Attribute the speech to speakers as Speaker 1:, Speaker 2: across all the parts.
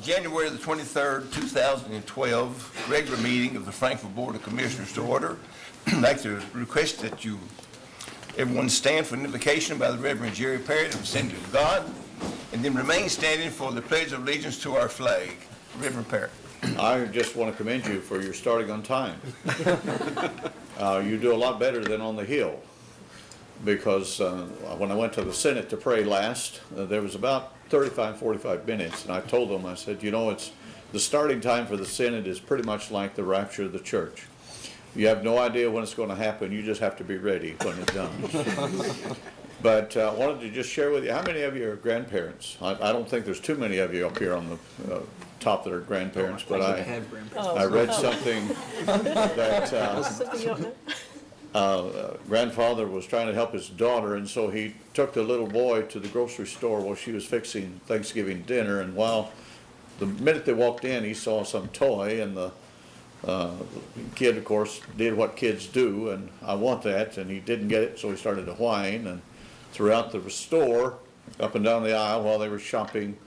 Speaker 1: January the 23rd, 2012 regular meeting of the Frankfurt Board of Commissioners to order. I'd like to request that everyone stand for an invocation by the Reverend Jerry Parrott of Assembly of God, and then remain standing for the Pledge of Allegiance to our flag. Reverend Parrott.
Speaker 2: I just want to commend you for your starting on time. You do a lot better than on the Hill, because when I went to the Senate to pray last, there was about 45 minutes, and I told them, I said, you know, it's the starting time for the Senate is pretty much like the rapture of the church. You have no idea when it's going to happen. You just have to be ready when it's done. But I wanted to just share with you, how many of you are grandparents? I don't think there's too many of you up here on the top that are grandparents, but I read something that grandfather was trying to help his daughter, and so he took the little boy to the grocery store while she was fixing Thanksgiving dinner, and the minute they walked in, he saw some toy, and the kid, of course, did what kids do, and I want that, and he didn't get it, so he started to whine, and throughout the store, up and down the aisle while they were shopping,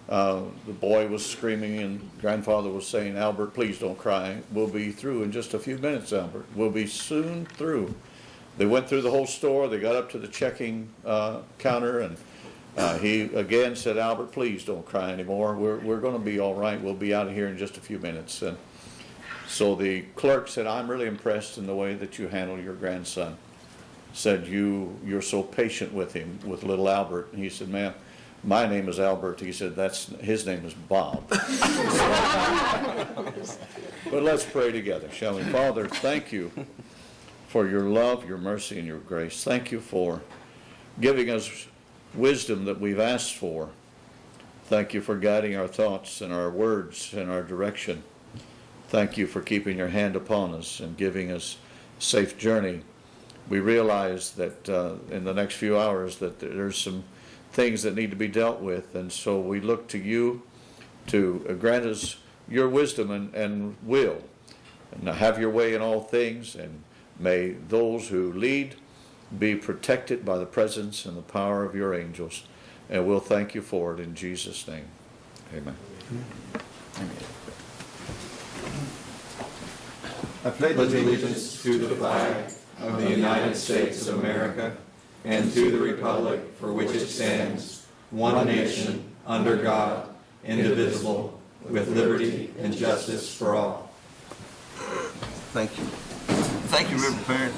Speaker 2: the boy was screaming, and grandfather was saying, Albert, please don't cry. We'll be through in just a few minutes, Albert. We'll be soon through. They went through the whole store. They got up to the checking counter, and he again said, Albert, please don't cry anymore. We're going to be all right. We'll be out of here in just a few minutes. And so the clerk said, I'm really impressed in the way that you handle your grandson. Said, you're so patient with him, with little Albert. And he said, ma'am, my name is Albert. He said, his name is Bob. But let's pray together, shall we? Father, thank you for your love, your mercy, and your grace. Thank you for giving us wisdom that we've asked for. Thank you for guiding our thoughts and our words and our direction. Thank you for keeping your hand upon us and giving us a safe journey. We realize that in the next few hours that there's some things that need to be dealt with, and so we look to you to grant us your wisdom and will. And have your way in all things, and may those who lead be protected by the presence and the power of your angels. And we'll thank you for it in Jesus' name. Amen. Amen.
Speaker 3: I pledge allegiance to the flag of the United States of America and to the republic for which it stands, one nation, under God, indivisible, with liberty and justice for all.
Speaker 1: Thank you. Thank you, Reverend Parrott.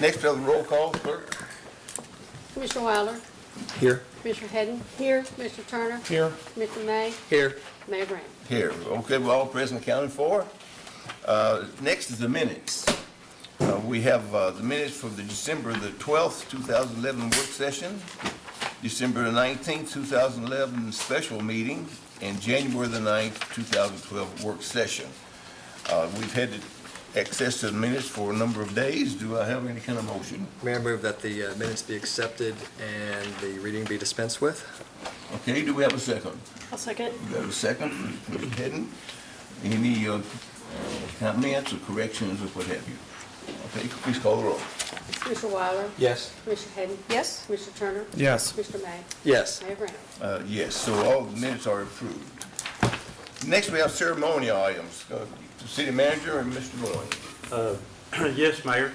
Speaker 1: Next, we have the roll call, clerk.
Speaker 4: Commissioner Wilder?
Speaker 5: Here.
Speaker 4: Commissioner Hedden? Here. Commissioner Turner?
Speaker 5: Here.
Speaker 4: Commissioner May?
Speaker 5: Here.
Speaker 4: Mayor Brown?
Speaker 1: Here. Okay, we're all present, accounted for. Next is the minutes. We have the minutes for the December the 12th, 2011 work session, December the 19th, 2011 special meeting, and January the 9th, 2012 work session. We've had access to the minutes for a number of days. Do I have any kind of motion?
Speaker 5: May I move that the minutes be accepted and the reading be dispensed with?
Speaker 1: Okay, do we have a second?
Speaker 4: I'll second.
Speaker 1: We got a second from Mr. Hedden. Any comments or corrections or what have you? Okay, please call the roll.
Speaker 4: Commissioner Wilder?
Speaker 5: Yes.
Speaker 4: Commissioner Hedden? Yes. Commissioner Turner?
Speaker 5: Yes.
Speaker 4: Commissioner May?
Speaker 5: Yes.
Speaker 4: Mayor Brown?
Speaker 1: Yes, so all the minutes are approved. Next, we have ceremonial items. The city manager and Mr. Boyd.
Speaker 6: Yes, Mayor.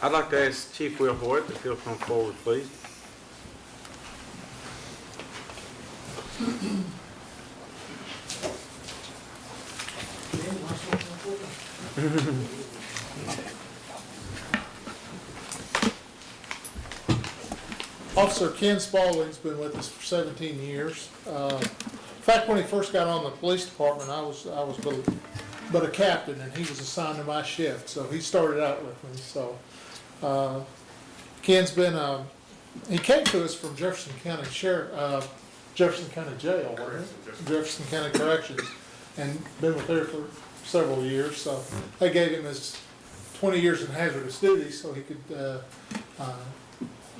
Speaker 6: I'd like to ask Chief Will Hoyt if he'll come forward, please.
Speaker 7: Officer Ken Spalding's been with us for 17 years. In fact, when he first got on the police department, I was but a captain, and he was assigned to my shift, so he started out with me. So Ken's been he came to us from Jefferson County Jefferson County Jail, wasn't it? Jefferson County Corrections, and been with there for several years. So they gave him his 20 years in hazardous duty so he could get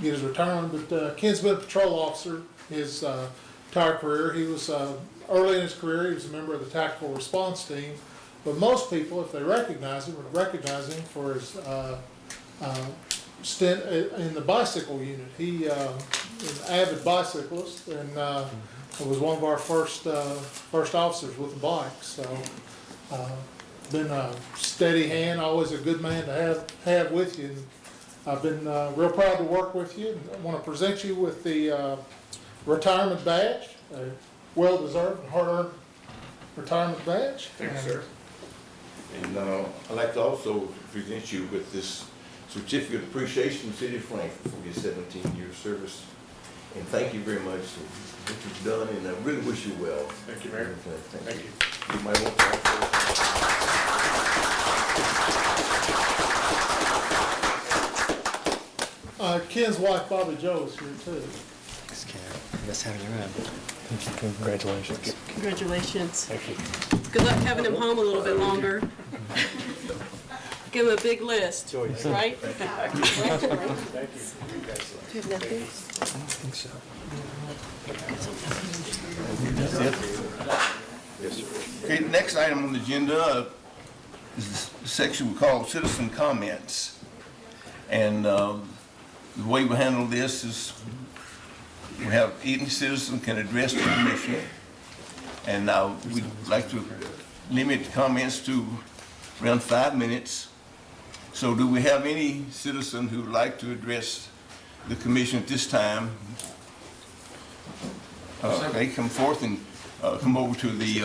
Speaker 7: his retirement. But Ken's been a patrol officer his entire career. He was early in his career, he was a member of the tactical response team. But most people, if they recognize him, would recognize him for his stint in the bicycle unit. He is an avid bicyclist and was one of our first officers with a bike. So been a steady hand, always a good man to have with you. And I've been real proud to work with you. I want to present you with the retirement badge, a well-deserved and hard-earned retirement badge.
Speaker 1: Thank you, sir. And I'd like to also present you with this certificate of appreciation from the City of Frankfurt for your 17-year service. And thank you very much for what you've done, and I really wish you well.
Speaker 7: Thank you, Mayor.
Speaker 1: Thank you. You might want to
Speaker 7: Ken's wife, Bobby Jo, is here too.
Speaker 5: Thanks, Ken. Nice having you around. Congratulations.
Speaker 8: Congratulations. Thank you. Good luck having him home a little bit longer. Give him a big list, right?
Speaker 4: Congratulations.
Speaker 8: Do you have nothing?
Speaker 5: I don't think so.
Speaker 1: Yes, sir. Okay, the next item on the agenda is the section we call citizen comments. And the way we handle this is we have any citizen can address the commission. And we'd like to limit comments to around 5 minutes. So do we have any citizen who would like to address the commission at this time? Okay, come forth and come over to the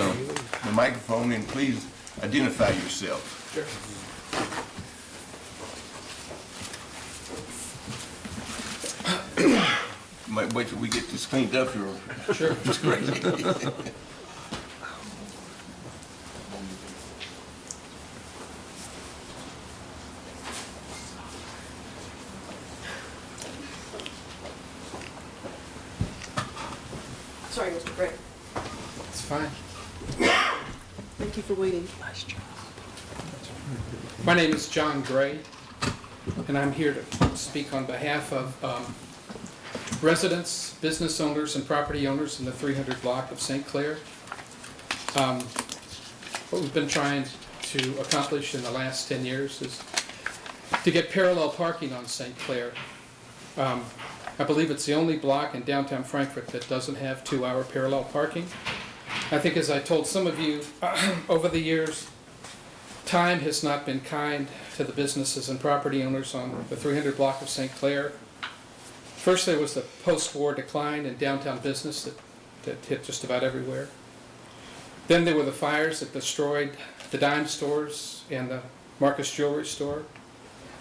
Speaker 1: microphone and please identify yourself.
Speaker 7: Sure.
Speaker 1: Might wait till we get this cleaned up here.
Speaker 7: Sure.
Speaker 1: It's great.
Speaker 8: Sorry, Mr. Brett.
Speaker 7: It's fine.
Speaker 8: Thank you for waiting.
Speaker 5: Nice job.
Speaker 9: My name is John Gray, and I'm here to speak on behalf of residents, business owners, and property owners in the 300 block of St. Clair. What we've been trying to accomplish in the last 10 years is to get parallel parking on St. Clair. I believe it's the only block in downtown Frankfurt that doesn't have 2-hour parallel parking. I think, as I told some of you over the years, time has not been kind to the businesses and property owners on the 300 block of St. Clair. First, there was the post-war decline in downtown business that hit just about everywhere. Then there were the fires that destroyed the dime stores and the Marcus Jewelry store.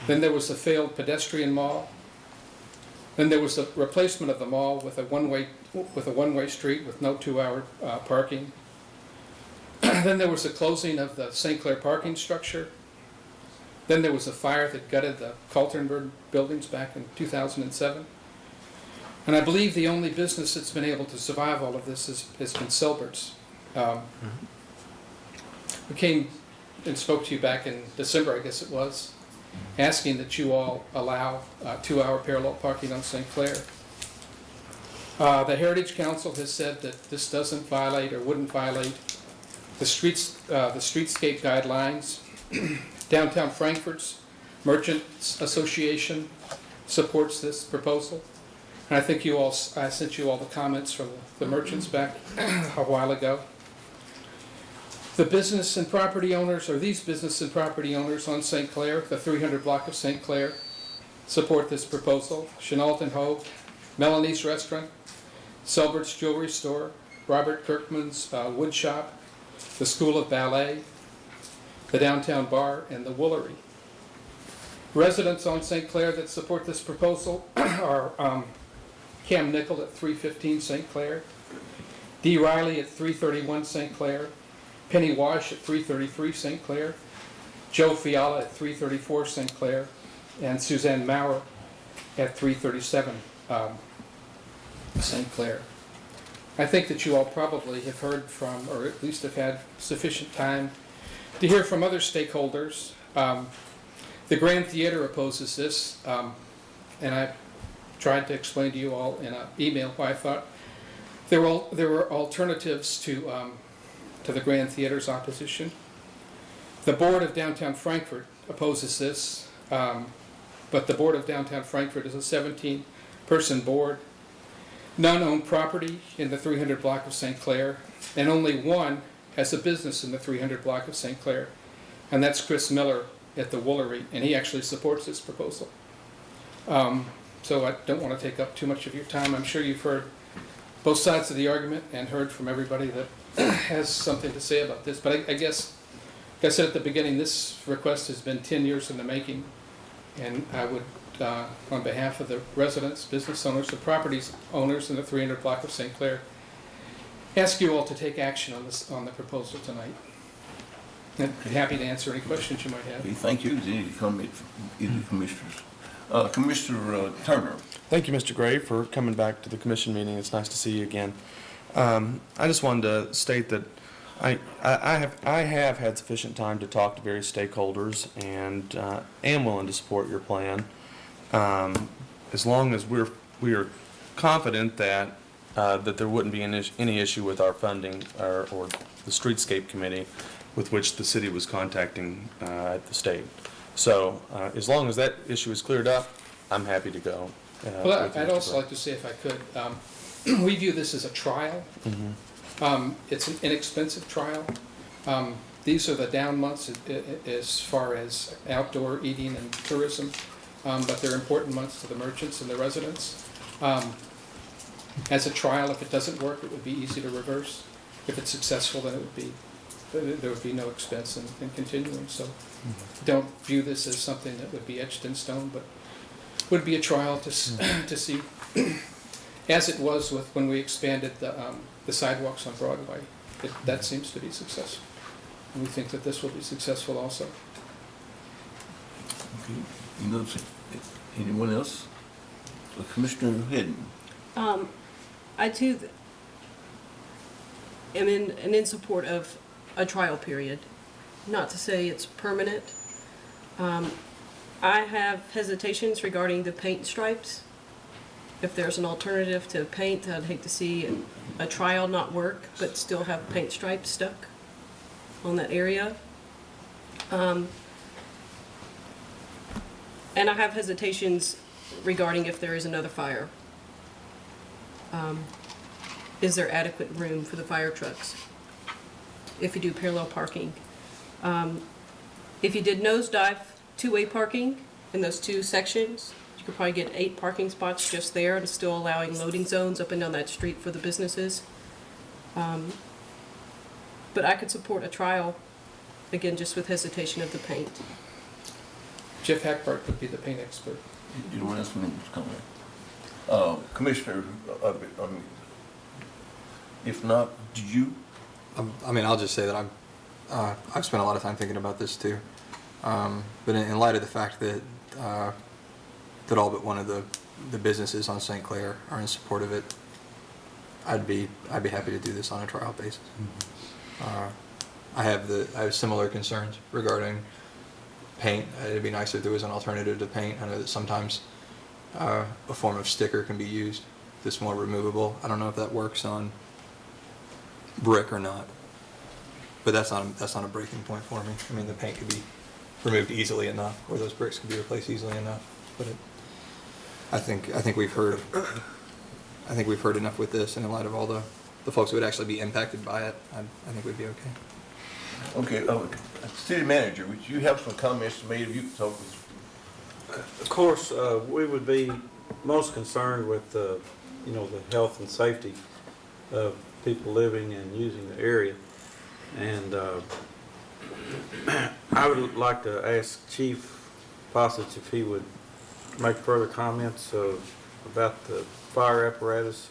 Speaker 9: Then there was the failed pedestrian mall. Then there was the replacement of the mall with a one-way street with no 2-hour parking. Then there was the closing of the St. Clair parking structure. Then there was a fire that gutted the Kaltenberg buildings back in 2007. And I believe the only business that's been able to survive all of this has been Silbert's. We came and spoke to you back in December, I guess it was, asking that you all allow 2-hour parallel parking on St. Clair. The Heritage Council has said that this doesn't violate or wouldn't violate the streetscape guidelines. Downtown Frankfurt's Merchants Association supports this proposal. And I think I sent you all the comments from the merchants back a while ago. The business and property owners, or these business and property owners on St. Clair, the 300 block of St. Clair, support this proposal. Chenault and Hogue, Melanie's Restaurant, Selbert's Jewelry Store, Robert Kirkman's Wood Shop, the School of Ballet, the Downtown Bar, and the Woolery. Residents on St. Clair that support this proposal are Cam Nickel at 315 St. Clair, Dee Riley at 331 St. Clair, Penny Wash at 333 St. Clair, Joe Fiala at 334 St. Clair, and Suzanne Maurer at 337 St. Clair. I think that you all probably have heard from, or at least have had sufficient time to hear from other stakeholders. The Grand Theater opposes this, and I tried to explain to you all in an email why I thought there were alternatives to the Grand Theater's opposition. The board of downtown Frankfurt opposes this. but the board of downtown Frankfurt is a 17-person board. None own property in the 300 block of St. Clair, and only one has a business in the 300 block of St. Clair, and that's Chris Miller at the Woolery, and he actually supports this proposal. So I don't want to take up too much of your time. I'm sure you've heard both sides of the argument and heard from everybody that has something to say about this. But I guess, like I said at the beginning, this request has been 10 years in the making. And I would, on behalf of the residents, business owners, the properties owners in the 300 block of St. Clair, ask you all to take action on the proposal tonight. And happy to answer any questions you might have.
Speaker 1: Okay, thank you. Is there any comment from either commissioners? Commissioner Turner.
Speaker 10: Thank you, Mr. Gray, for coming back to the commission meeting. It's nice to see you again. I just wanted to state that I have had sufficient time to talk to various stakeholders and am willing to support your plan, as long as we are confident that there wouldn't be any issue with our funding or the streetscape committee with which the city was contacting at the state. So as long as that issue is cleared up, I'm happy to go.
Speaker 9: Well, I'd also like to say, if I could, we view this as a trial. It's an inexpensive trial. These are the down months as far as outdoor eating and tourism, but they're important months to the merchants and the residents. As a trial, if it doesn't work, it would be easy to reverse. If it's successful, then there would be no expense in continuing. So don't view this as something that would be etched in stone, but would be a trial to see, as it was with when we expanded the sidewalks on Broadway. That seems to be successful. And we think that this will be successful also.
Speaker 1: Okay. Anyone else? Commissioner Hedden.
Speaker 8: I too am in support of a trial period. Not to say it's permanent. I have hesitations regarding the paint stripes. If there's an alternative to paint, I'd hate to see a trial not work, but still have paint stripes stuck on that area. And I have hesitations regarding if there is another fire. Is there adequate room for the fire trucks? If you do parallel parking. If you did nosedive two-way parking in those two sections, you could probably get 8 parking spots just there and still allowing loading zones up and down that street for the businesses. But I could support a trial, again, just with hesitation of the paint.
Speaker 9: Jeff Hackbart would be the paint expert.
Speaker 1: Anyone else want to comment? Commissioner, if not, did you?
Speaker 5: I mean, I'll just say that I've spent a lot of time thinking about this too. But in light of the fact that that all but one of the businesses on St. Clair are in support of it, I'd be happy to do this on a trial basis. I have similar concerns regarding paint. It'd be nice if there was an alternative to paint. I know that sometimes a form of sticker can be used that's more removable. I don't know if that works on brick or not, but that's not a breaking point for me. I mean, the paint could be removed easily enough, or those bricks can be replaced easily enough. But I think we've heard enough with this, and in light of all the folks who would actually be impacted by it, I think we'd be okay.
Speaker 1: Okay, city manager, would you have some comments made if you could talk with?
Speaker 6: Of course, we would be most concerned with the health and safety of people living and using the area. And I would like to ask Chief Possich if he would make further comments about the fire apparatus.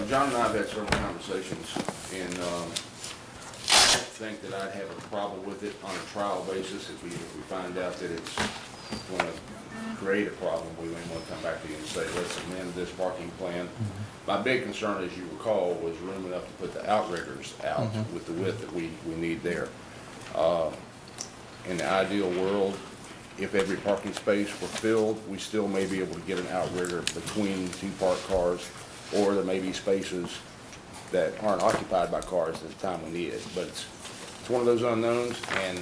Speaker 11: John and I have had several conversations, and I don't think that I'd have a problem with it on a trial basis. If we find out that it's going to create a problem, we may want to come back to you and say, let's amend this parking plan. My big concern, as you recall, was room enough to put the outriggers out with the width that we need there. In the ideal world, if every parking space were filled, we still may be able to get an outrigger between 2 parked cars, or there may be spaces that aren't occupied by cars at the time we need it. But it's one of those unknowns, and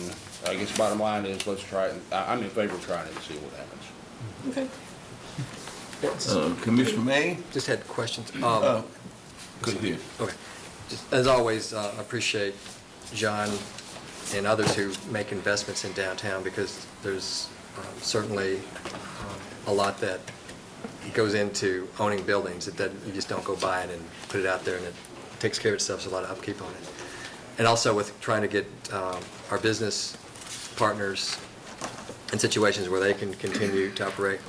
Speaker 11: I guess bottom line is, let's try it. I'm in favor of trying it and see what happens.
Speaker 8: Okay.
Speaker 1: Commissioner May?
Speaker 12: Just had questions.
Speaker 1: Go ahead.
Speaker 12: Okay. Just, as always, appreciate John and others who make investments in downtown, because there's certainly a lot that goes into owning buildings. You just don't go buy it and put it out there and it takes care of itself. There's a lot of upkeep on it. And also with trying to get our business partners in situations where they can continue to operate.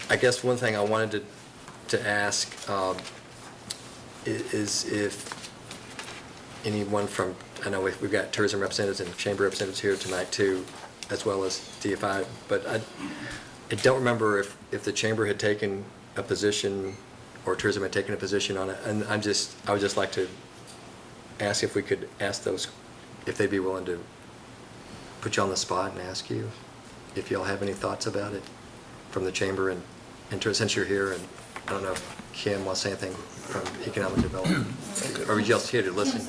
Speaker 12: I guess one thing I wanted to ask is if anyone from, I know we've got tourism representatives and chamber representatives here tonight too, as well as DFI, but I don't remember if the chamber had taken a position or tourism had taken a position on it, and I would just like to ask if we could ask those, if they'd be willing to put you on the spot and ask you if y'all have any thoughts about it from the chamber, and since you're here, and I don't know if Kim wants to say anything from economic development, or are you just here to listen?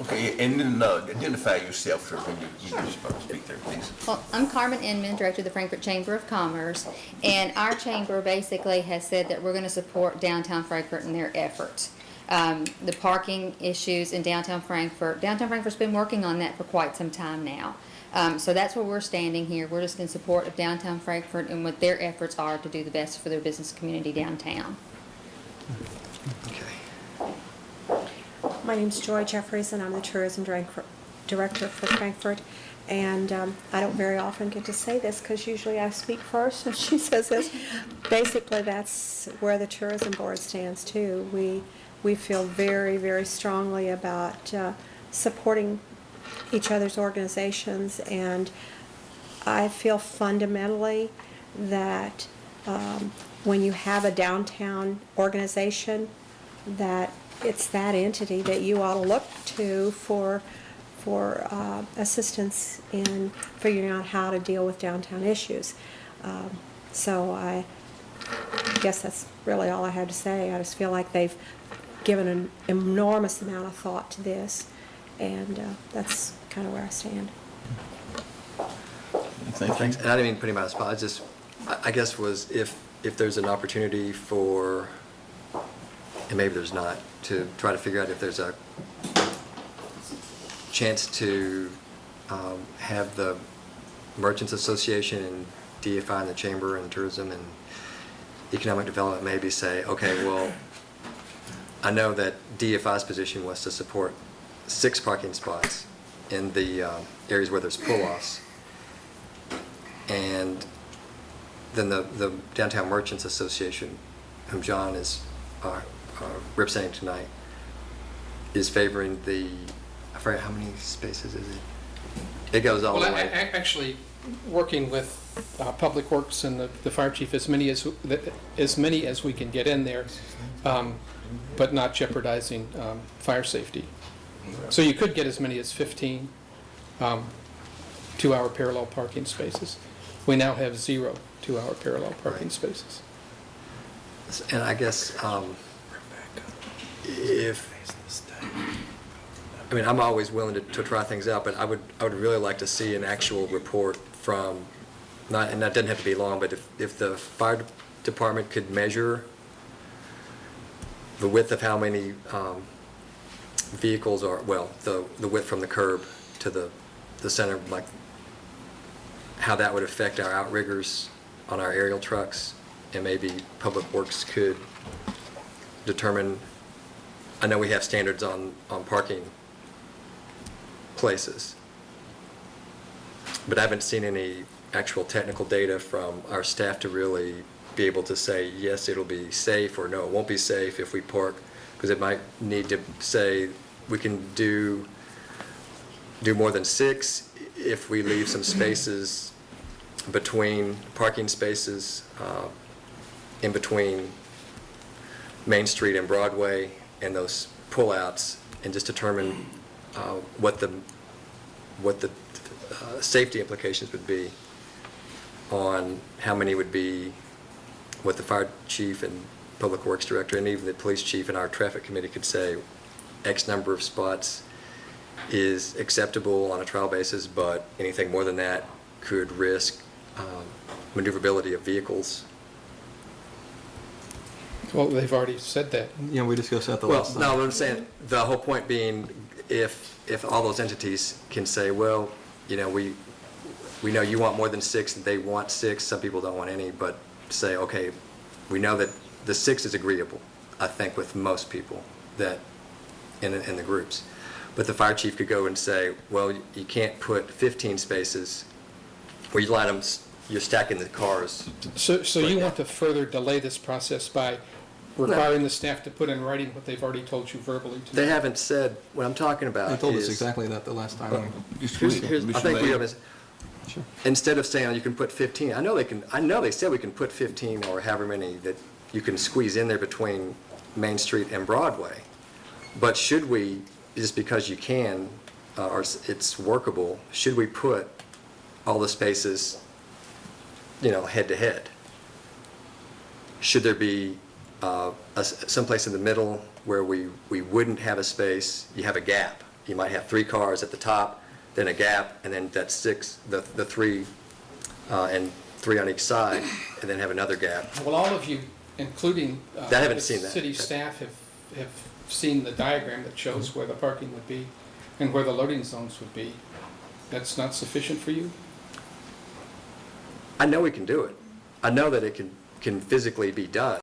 Speaker 1: Okay, and then identify yourself, sir, when you speak there, please.
Speaker 13: Well, I'm Carmen Inman, Director of the Frankfurt Chamber of Commerce, and our chamber basically has said that we're going to support downtown Frankfurt in their efforts. The parking issues in downtown Frankfurt's been working on that for quite some time now. So that's where we're standing here. We're just in support of downtown Frankfurt and what their efforts are to do the best for their business community downtown.
Speaker 12: Okay.
Speaker 14: My name's Joy Jeffries, and I'm the Tourism Director for Frankfurt. And I don't very often get to say this because usually I speak first and she says this. Basically, that's where the Tourism Board stands too. We feel very, very strongly about supporting each other's organizations, and I feel fundamentally that when you have a downtown organization, that it's that entity that you ought to look to for assistance in figuring out how to deal with downtown issues. So I guess that's really all I have to say. I just feel like they've given an enormous amount of thought to this, and that's kind of where I stand.
Speaker 1: Thank you.
Speaker 12: And I didn't mean to put him on the spot. I guess was if there's an opportunity for, and maybe there's not, to try to figure out if there's a chance to have the Merchants Association and DFI and the Chamber and Tourism and Economic Development maybe say, okay, well, I know that DFI's position was to support 6 parking spots in the areas where there's pull-offs. And then the Downtown Merchants Association, whom John is representing tonight, is favoring the, I forget how many spaces is it? It goes all the way.
Speaker 9: Actually, working with Public Works and the fire chief, as many as we can get in there, but not jeopardizing fire safety. So you could get as many as 15 2-hour parallel parking spaces. We now have 0 2-hour parallel parking spaces.
Speaker 12: And I guess I'm always willing to try things out, but I would really like to see an actual report from, and that doesn't have to be long, but if the fire department could measure the width of how many vehicles are, well, the width from the curb to the center, like how that would affect our outriggers on our aerial trucks, and maybe Public Works could determine, I know we have standards on parking places, but I haven't seen any actual technical data from our staff to really be able to say, yes, it'll be safe, or no, it won't be safe if we park, because it might need to say we can do more than 6 if we leave some spaces between parking spaces in between Main Street and Broadway and those pullouts, and just determine what the safety implications would be on how many would be what the fire chief and Public Works Director, and even the police chief and our traffic committee could say X number of spots is acceptable on a trial basis, but anything more than that could risk maneuverability of vehicles.
Speaker 9: Well, they've already said that.
Speaker 5: Yeah, we discussed that the
Speaker 12: Well,
Speaker 5: last time.
Speaker 12: no, what I'm saying, the whole point being, if all those entities can say, well, you know, we know you want more than 6, they want 6, some people don't want any, but say, okay, we know that the 6 is agreeable, I think, with most people that in the groups. But the fire chief could go and say, well, you can't put 15 spaces where you line them, you're stacking the cars.
Speaker 9: So you want to further delay this process by requiring the staff to put in writing what they've already told you verbally tonight?
Speaker 12: They haven't said, what I'm talking about
Speaker 5: They told us
Speaker 12: is-
Speaker 5: exactly that the last time.
Speaker 12: I think we have, instead of saying you can put 15, I know they said we can put 15 or however many that you can squeeze in there between Main Street and Broadway. But should we, just because you can, or it's workable, should we put all the spaces, you know, head to head? Should there be someplace in the middle where we wouldn't have a space, you have a gap? You might have 3 cars at the top, then a gap, and then that's 6, the 3, and 3 on each side, and then have another gap.
Speaker 9: Well, all of you, including
Speaker 12: I haven't
Speaker 9: the
Speaker 12: seen that.
Speaker 9: city staff, have seen the diagram that shows where the parking would be and where the loading zones would be. That's not sufficient for you?
Speaker 12: I know we can do it. I know that it can physically be done.